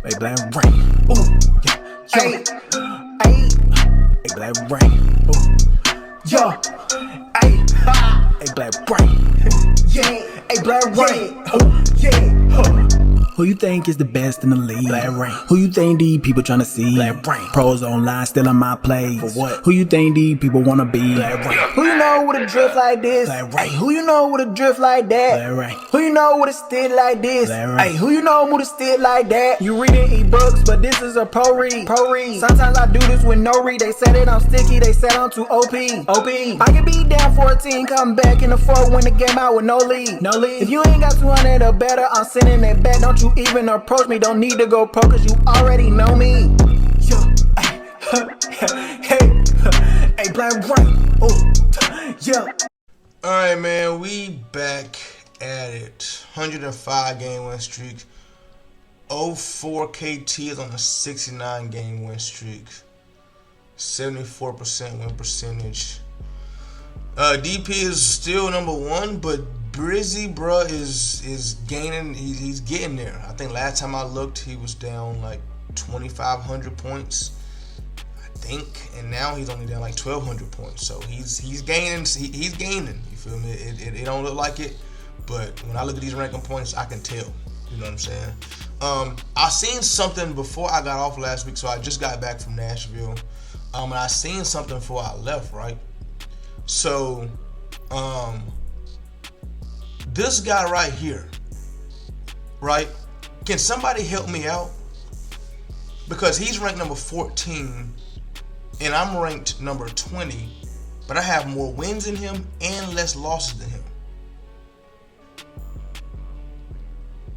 Hey, Blackreign. Ooh, yeah. Hey, Blackreign. Ooh, yo. Hey, Blackreign. Yeah. Hey, Blackreign. Ooh, yeah. Who you think is the best in the league? Blackreign. Who you think these people tryna see? Blackreign. Pros online still in my place. For what? Who you think these people wanna be? Blackreign. Who you know with a drift like this? Blackreign. Who you know with a drift like that? Blackreign. Who you know with a stick like this? Hey, who you know with a stick like that? You reading ebooks, but this is a pro read. Sometimes I do this with no read. They said it I'm sticky, they said I'm too OP. I can be down 14, come back in the fourth, win the game out with no lead. If you ain't got 200 or better, I'm sending it back. Don't you even approach me, don't need to go pro, cause you already know me. Yo, hey, Blackreign. Oh, yeah. Alright, man, we back at it. 105 game win streak. 04 KT is on a 69 game win streak. 74% win percentage. DP is still number one, but Brizzy, bruh, is gaining. He's getting there. I think last time I looked, he was down like 2,500 points, I think, and now he's only down like 1,200 points. So he's gaining. He's gaining. You feel me? It don't look like it, but when I look at these ranking points, I can tell. You know what I'm saying? I seen something before I got off last week, so I just got back from Nashville, and I seen something before I left, right? So, this guy right here, right? Can somebody help me out? Because he's ranked number 14 and I'm ranked number 20, but I have more wins than him and less losses than him.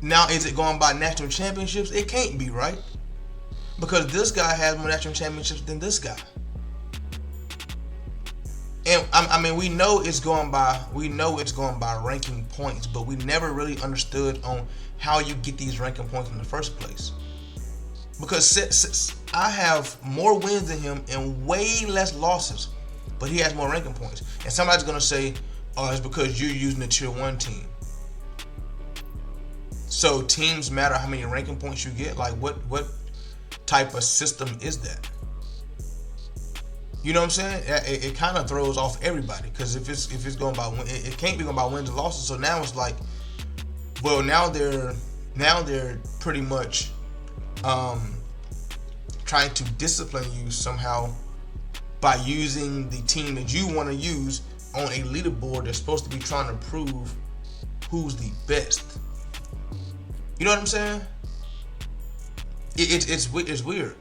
Now, is it going by national championships? It can't be, right? Because this guy has more national championships than this guy. And I mean, we know it's going by ranking points, but we never really understood on how you get these ranking points in the first place. Because I have more wins than him and way less losses, but he has more ranking points. And somebody's gonna say, "Oh, it's because you're using a tier 1 team." So teams matter how many ranking points you get. Like, what type of system is that? You know what I'm saying? It kind of throws off everybody, because if it's going by it can't be going by wins and losses. So now it's like, well, now they're pretty much trying to discipline you somehow by using the team that you want to use on a leaderboard that's supposed to be trying to prove who's the best. You know what I'm saying? It's weird.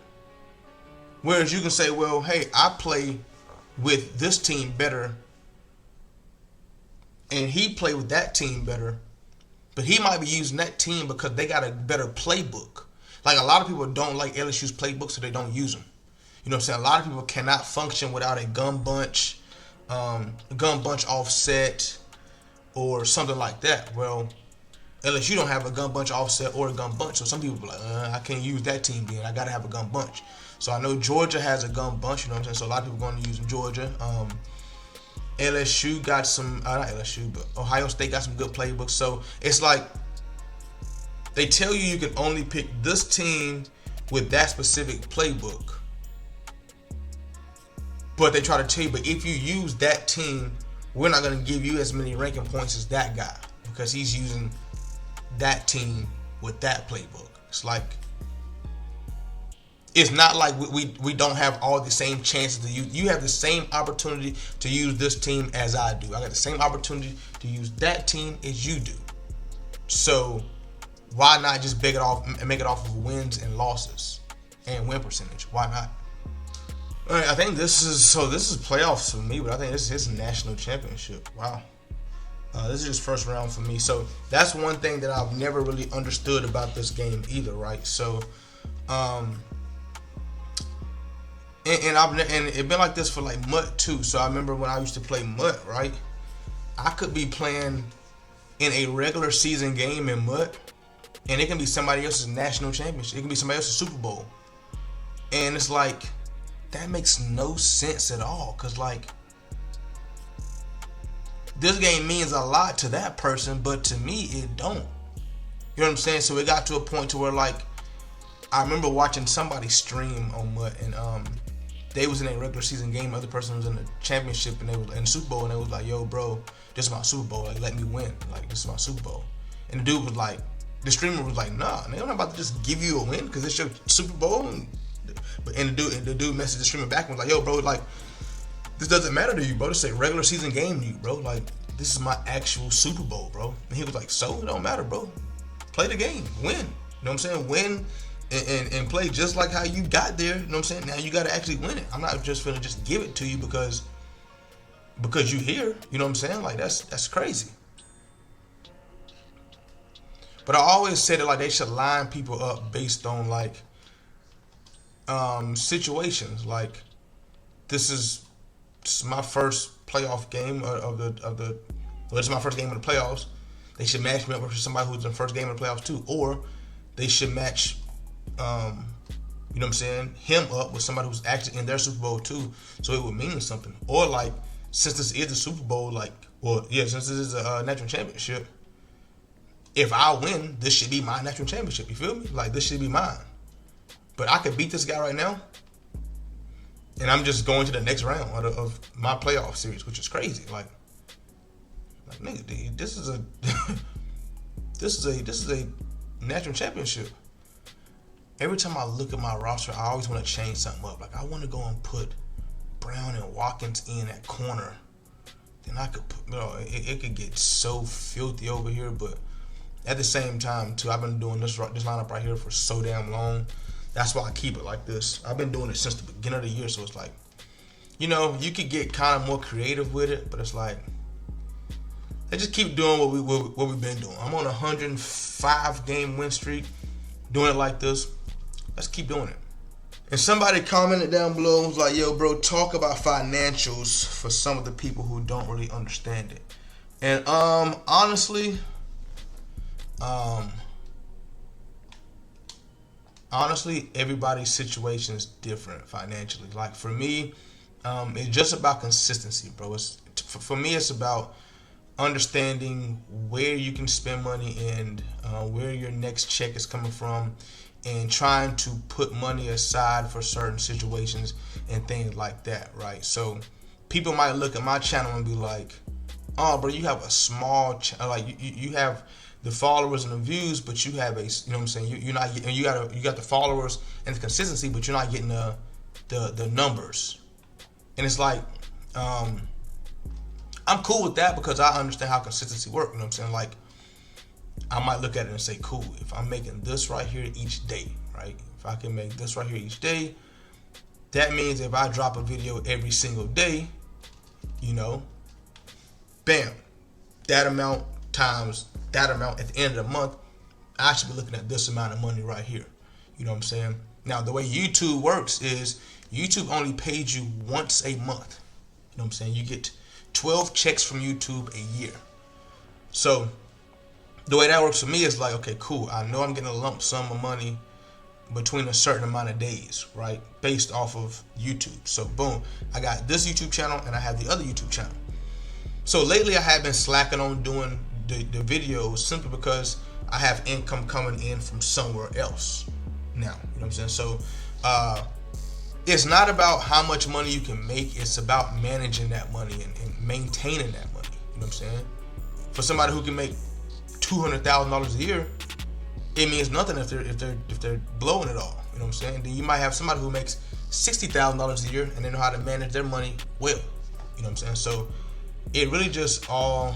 Whereas you can say, well, hey, I play with this team better, and he play with that team better, but he might be using that team because they got a better playbook. Like, a lot of people don't like LSU's playbook, so they don't use them. You know what I'm saying? A lot of people cannot function without a gun bunch offset, or something like that. Well, LSU don't have a gun bunch offset or a gun bunch, so some people are like, I can't use that team then. I got to have a gun bunch. So I know Georgia has a gun bunch, you know what I'm saying? So a lot of people are going to use Georgia. LSU got some, not LSU, but Ohio State got some good playbooks. So it's like, they tell you can only pick this team with that specific playbook. But they try to tell you, but if you use that team, we're not going to give you as many ranking points as that guy, because he's using that team with that playbook. It's like, it's not like we don't have all the same chances to use. You have the same opportunity to use this team as I do. I got the same opportunity to use that team as you do. So why not just make it off of wins and losses and win percentage? Why not? All right, I think this is playoffs for me, but I think this is national championship. Wow. This is just first round for me. So that's one thing that I've never really understood about this game either, right? So and it's been like this for like MUT too. So I remember when I used to play MUT, right? I could be playing in a regular season game in MUT, and it can be somebody else's national championship. It can be somebody else's Super Bowl. And it's like, that makes no sense at all. Cause like, this game means a lot to that person, but to me it don't. You know what I'm saying? So it got to a point to where like, I remember watching somebody stream on what, and they was in a regular season game. The other person was in the championship, and they was in the Super Bowl, and they was like, "Yo, bro, this is my Super Bowl. Like, let me win. Like, this is my Super Bowl." And the dude was like, the streamer was like, "Nah, man, I'm not about to just give you a win because it's your Super Bowl." And the dude messaged the streamer back and was like, "Yo, bro, like, this doesn't matter to you, bro. This is a regular season game to you, bro. Like, this is my actual Super Bowl, bro." And he was like, "So it don't matter, bro. Play the game, win. You know what I'm saying? Win." And play just like how you got there. You know what I'm saying? Now you got to actually win it. I'm not just gonna just give it to you because you here. You know what I'm saying? Like that's crazy. But I always said that like they should line people up based on like situations. Like this is my first playoff game of the. Well, this is my first game of the playoffs. They should match me up with somebody who's in the first game of the playoffs too, or they should match. You know what I'm saying, him up with somebody who's actually in their Super Bowl too, so it would mean something. Or like, since this is a Super Bowl, like, well, yeah, since this is a national championship, if I win, this should be my national championship. You feel me? Like, this should be mine. But I could beat this guy right now, and I'm just going to the next round of my playoff series, which is crazy. Like nigga, dude, this is a this is a national championship. Every time I look at my roster, I always want to change something up. Like, I want to go and put Brown and Watkins in at corner. Then I could put, it could get so filthy over here. But at the same time, too, I've been doing this lineup right here for so damn long. That's why I keep it like this. I've been doing it since the beginning of the year. So it's like, you know, you could get kind of more creative with it. But it's like, let's just keep doing what we've been doing. I'm on a 105 game win streak. Doing it like this. Let's keep doing it. And somebody commented down below, was like, "Yo, bro, talk about financials for some of the people who don't really understand it." And honestly, everybody's situation is different financially. Like for me, it's just about consistency, bro. For me, it's about understanding where you can spend money and where your next check is coming from, and trying to put money aside for certain situations and things like that, right? So people might look at my channel and be like, "Oh, bro, you have a small like you have the followers and the views, but you have a, you know what I'm saying, you're not getting, you got the followers and the consistency, but you're not getting the numbers." And it's like, I'm cool with that because I understand how consistency works. You know what I'm saying? Like, I might look at it and say, cool, if I'm making this right here each day, right? If I can make this right here each day, that means if I drop a video every single day, you know, bam, that amount times that amount at the end of the month, I should be looking at this amount of money right here. You know what I'm saying? Now, the way YouTube works is YouTube only pays you once a month. You know what I'm saying? You get 12 checks from YouTube a year. So the way that works for me is like, okay, cool. I know I'm getting a lump sum of money between a certain amount of days, right? Based off of YouTube. So boom, I got this YouTube channel and I have the other YouTube channel. So lately I have been slacking on doing the videos simply because I have income coming in from somewhere else now. You know what I'm saying? So it's not about how much money you can make. It's about managing that money and maintaining that money. You know what I'm saying? For somebody who can make $200,000 a year, it means nothing if they're blowing it all. You know what I'm saying? Then you might have somebody who makes $60,000 a year and they know how to manage their money well. You know what I'm saying? So it really just all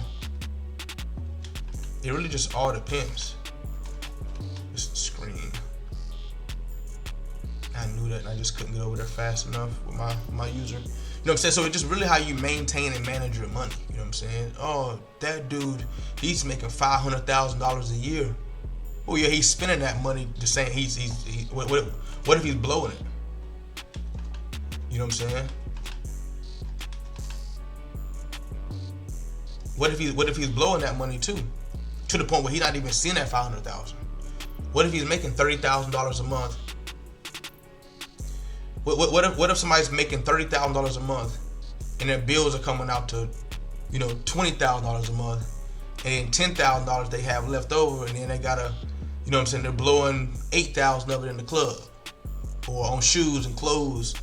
depends. This screen. I knew that and I just couldn't get over there fast enough with my user. You know what I'm saying? So it's just really how you maintain and manage your money. You know what I'm saying? Oh, that dude, he's making $500,000 a year. Oh yeah, he's spending that money just saying what if he's blowing it? You know what I'm saying? What if he's blowing that money too? To the point where he's not even seeing that $500,000. What if he's making $30,000 a month? What if somebody's making $30,000 a month and their bills are coming out to, you know, $20,000 a month, and then $10,000 they have left over, and then they gotta, You know what I'm saying? They're blowing 8,000 of it in the club or on shoes and clothes.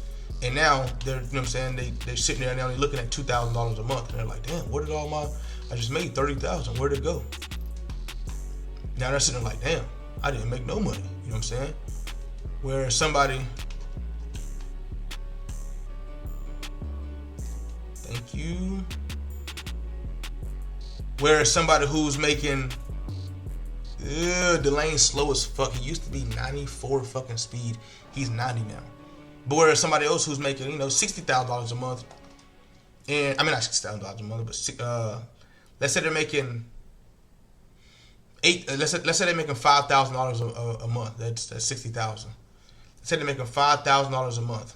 And now they're, you know what I'm saying, they're sitting there and they're only looking at $2,000 a month. And they're like, damn, where did all my, I just made 30,000. Where'd it go? Now they're sitting there like, damn, I didn't make no money. You know what I'm saying? Where somebody, thank you. Where somebody who's making, the lane's slow as fuck. He used to be 94 fucking speed. He's 90 now. But whereas somebody else who's making, you know, $60,000 a month, and I mean not $60,000 a month, but let's say they're making let's say they're making $5,000 a month. That's $60,000. Let's say they're making $5,000 a month,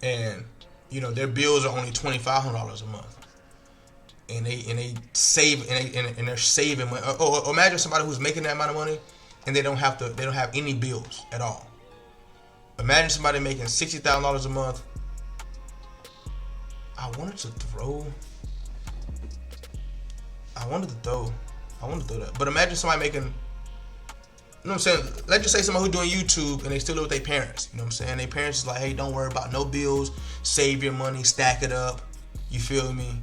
and you know their bills are only $2,500 a month, and they save and they're saving money. Or imagine somebody who's making that amount of money, and they don't have any bills at all. Imagine somebody making $60,000 a month. I wanted to throw that. But imagine somebody making, you know what I'm saying? Let's just say somebody who's doing YouTube and they still live with their parents. You know what I'm saying? Their parents is like, hey, don't worry about no bills. Save your money, stack it up. You feel me?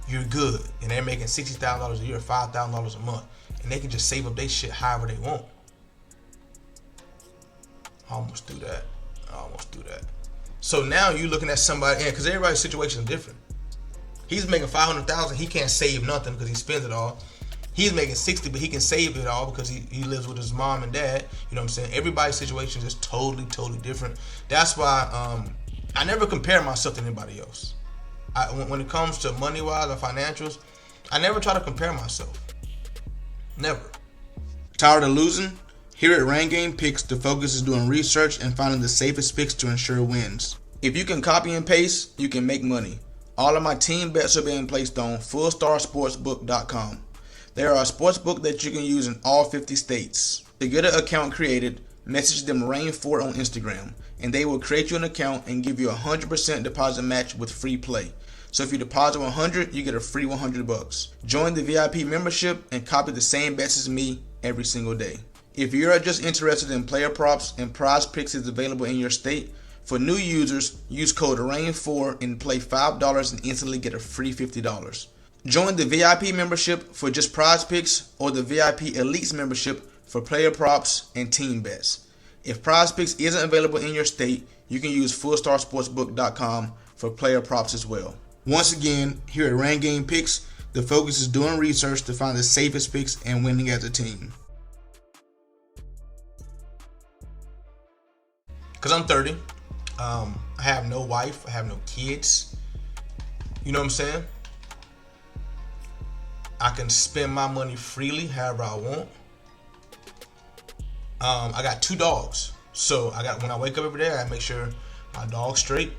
You're good. And they're making $60,000 a year, $5,000 a month. And they can just save up their shit however they want. I almost do that. So now you're looking at somebody, because everybody's situation is different. He's making $500,000. He can't save nothing because he spends it all. He's making $60,000, but he can save it all because he lives with his mom and dad. You know what I'm saying? Everybody's situation is totally different. That's why I never compare myself to anybody else. When it comes to money-wise or financials, I never try to compare myself. Never. Tired of losing? Here at Rain Game Picks, the focus is doing research and finding the safest picks to ensure wins. If you can copy and paste, you can make money. All of my team bets are being placed on fullstarsportsbook.com. They are a sportsbook that you can use in all 50 states. To get an account created, message them Rain4 on Instagram, and they will create you an account and give you a 100% deposit match with free play. So if you deposit $100, you get a free $100. Join the VIP membership and copy the same bets as me every single day. If you're just interested in player props and prize picks is available in your state, for new users, use code RAIN4 and play $5 and instantly get a free $50. Join the VIP membership for just prize picks or the VIP Elites membership for player props and team bets. If prize picks isn't available in your state, you can use fullstarsportsbook.com for player props as well. Once again, here at Rain Game Picks, the focus is doing research to find the safest picks and winning as a team. Because I'm 30, I have no wife, I have no kids. You know what I'm saying? I can spend my money freely however I want. I got 2 dogs. So when I wake up every day, I make sure my dog's straight.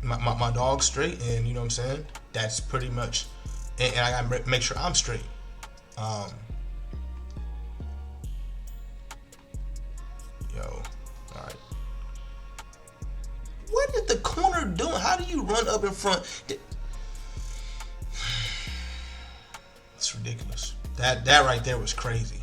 My dog's straight, and you know what I'm saying? That's pretty much, and I gotta make sure I'm straight. Alright. What is the corner doing? How do you run up in front? It's ridiculous. That right there was crazy.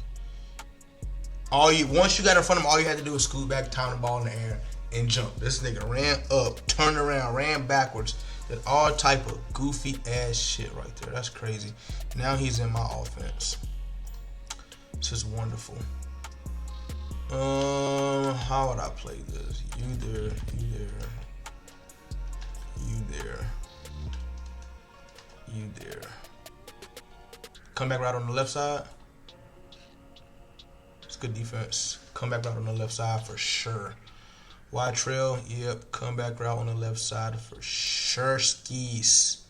Once you got in front of him, all you had to do was scoot back, time the ball in the air, and jump. This nigga ran up, turned around, ran backwards. Did all type of goofy ass shit right there. That's crazy. Now he's in my offense. This is wonderful. How would I play this? You there. Come back right on the left side. It's good defense. Come back right on the left side for sure. Wide trail, yep. Come back right on the left side for sure. Skis.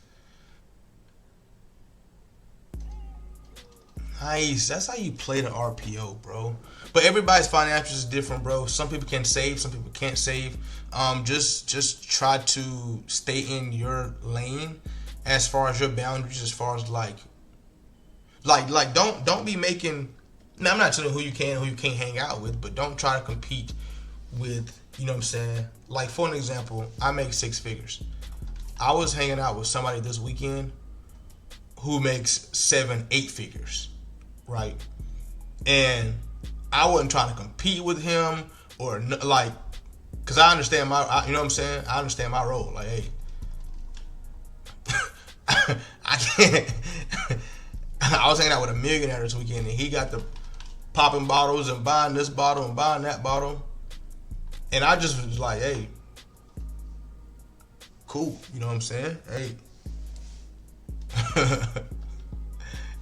Nice. That's how you play the RPO, bro. But everybody's financials is different, bro. Some people can save, some people can't save. Just try to stay in your lane as far as your boundaries, as far as like don't be making. Now I'm not telling who you can and who you can't hang out with, but don't try to compete with, you know what I'm saying? Like, for an example, I make 6 figures. I was hanging out with somebody this weekend who makes 7, 8 figures. right? And I wasn't trying to compete with him or like, cause I understand you know what I'm saying? I understand my role. Like, hey, I can't. I was hanging out with a millionaire this weekend, and he got the popping bottles and buying this bottle and buying that bottle, and I just was like, hey, cool. You know what I'm saying? Hey,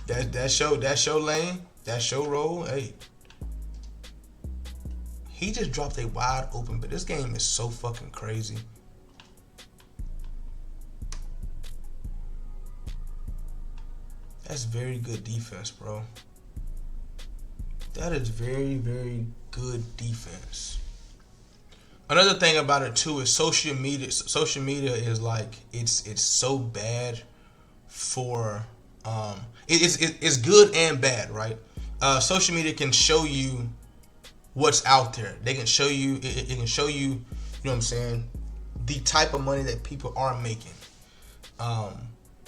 that show lane, that show roll. Hey, he just dropped a wide open, but this game is so fucking crazy. That's very good defense, bro. That is very, very good defense. Another thing about it too is social media. Social media is like it's so bad for it's good and bad, right? Social media can show you what's out there. They can show you it can show you, you know what I'm saying, the type of money that people are making.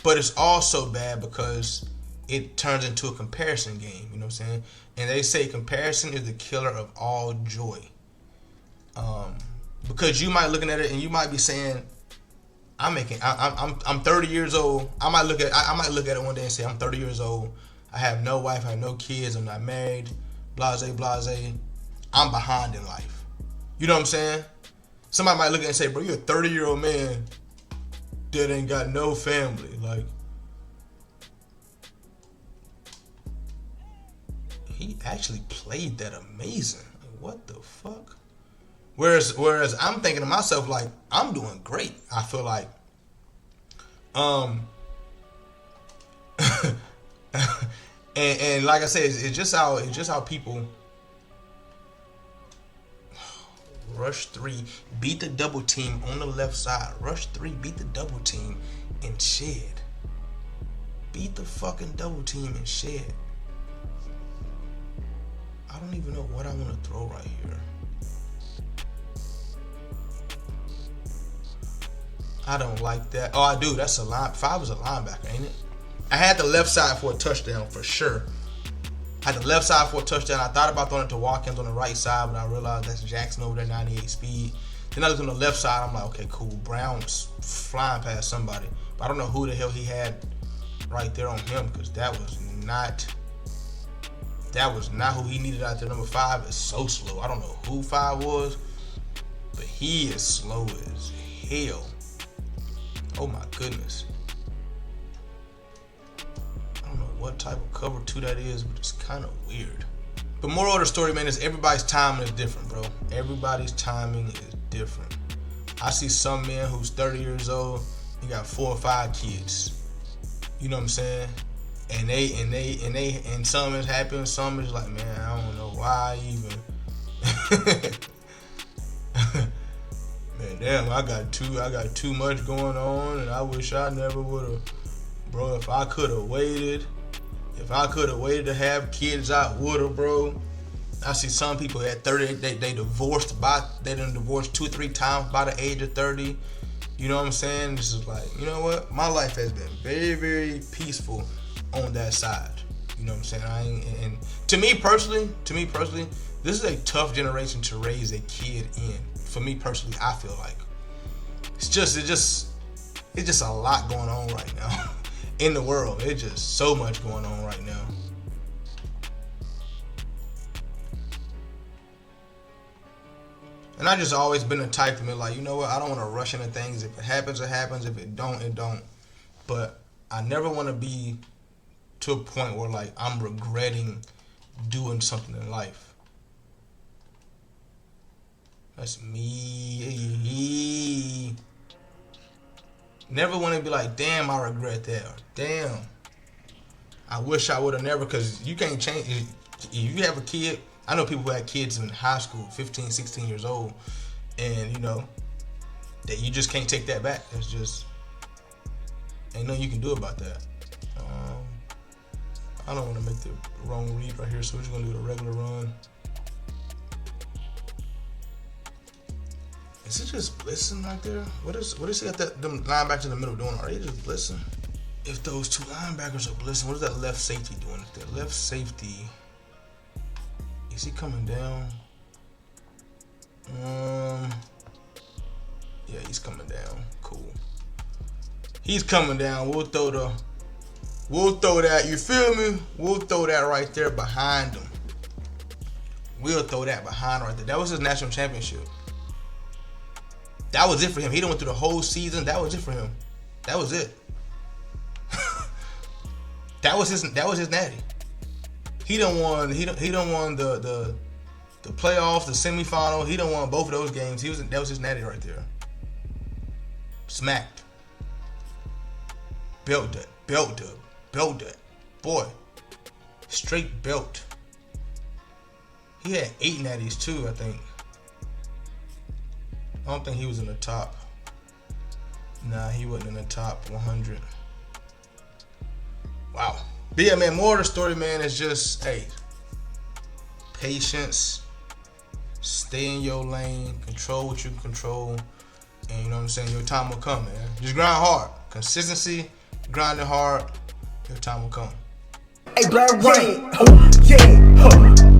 But it's also bad because it turns into a comparison game, you know what I'm saying? And they say comparison is the killer of all joy. Because you might looking at it and you might be saying, I'm 30 years old. I might look at it one day and say, I'm 30 years old. I have no wife, I have no kids, I'm not married, blase, blase. I'm behind in life. You know what I'm saying? Somebody might look at it and say, bro, you're a 30-year-old man that ain't got no family. Like, he actually played that amazing. Like, what the fuck? Whereas I'm thinking to myself, like, I'm doing great. I feel like, and like I said, it's just how people rush 3, beat the double team on the left side. Rush 3, beat the double team and shed. Beat the fucking double team and shed. I don't even know what I want to throw right here. I don't like that. Oh, I do. That's a line. 5 is a linebacker, ain't it? I had the left side for a touchdown for sure. I had the left side for a touchdown. I thought about throwing it to Watkins on the right side, but I realized that's Jackson over there, 98 speed. Then I looked on the left side. I'm like, okay, cool. Brown's flying past somebody. But I don't know who the hell he had right there on him, because that was not who he needed out there. Number 5 is so slow. I don't know who 5 was, but he is slow as hell. Oh my goodness. I don't know what type of cover 2 that is, but it's kind of weird. But moral of the story, man, is everybody's timing is different, bro. Everybody's timing is different. I see some man who's 30 years old, he got 4 or 5 kids. You know what I'm saying? And some is happy and some is like, man, I don't know why even. Man, damn, I got too much going on, and I wish I never would have. Bro, if I could have waited to have kids, I would have, bro. I see some people at 30, they divorced 2 or 3 times by the age of 30. You know what I'm saying? This is like, you know what? My life has been very, very peaceful on that side. You know what I'm saying? And to me personally, this is a tough generation to raise a kid in. For me personally, I feel like it's just a lot going on right now in the world. It's just so much going on right now. And I just always been the type to be like, you know what? I don't want to rush into things. If it happens, it happens. If it don't, it don't. But I never want to be to a point where like I'm regretting doing something in life. That's me. Never want to be like, damn, I regret that. Or, damn, I wish I would have never, because you can't change. If you have a kid, I know people who had kids in high school, 15, 16 years old, and you know, that you just can't take that back. It's just, ain't nothing you can do about that. I don't want to make the wrong read right here, so we're just going to do the regular run. Is it just blitzing right there? What is he got them linebackers in the middle doing? Are they just blitzing? if those two linebackers are blitzing, what is that left safety doing? If that left safety, is he coming down? Yeah, he's coming down. Cool. He's coming down. We'll throw that. You feel me? We'll throw that right there behind him. We'll throw that behind right there. That was his national championship. That was it for him. He done went through the whole season. That was it for him. That was it. That was his natty. He done won the playoffs, the semifinal. He done won both of those games. That was his natty right there. Smacked. Belt that. Boy. Straight belt. He had 8 natties too, I think. I don't think he was in the top. Nah, he wasn't in the top 100. Wow. But yeah, man, more of the story, man, is just, hey, patience, stay in your lane, control what you can control, and you know what I'm saying, your time will come, man. Just grind hard. Consistency, grinding hard, your time will come. Hey, Blackreign, yeah,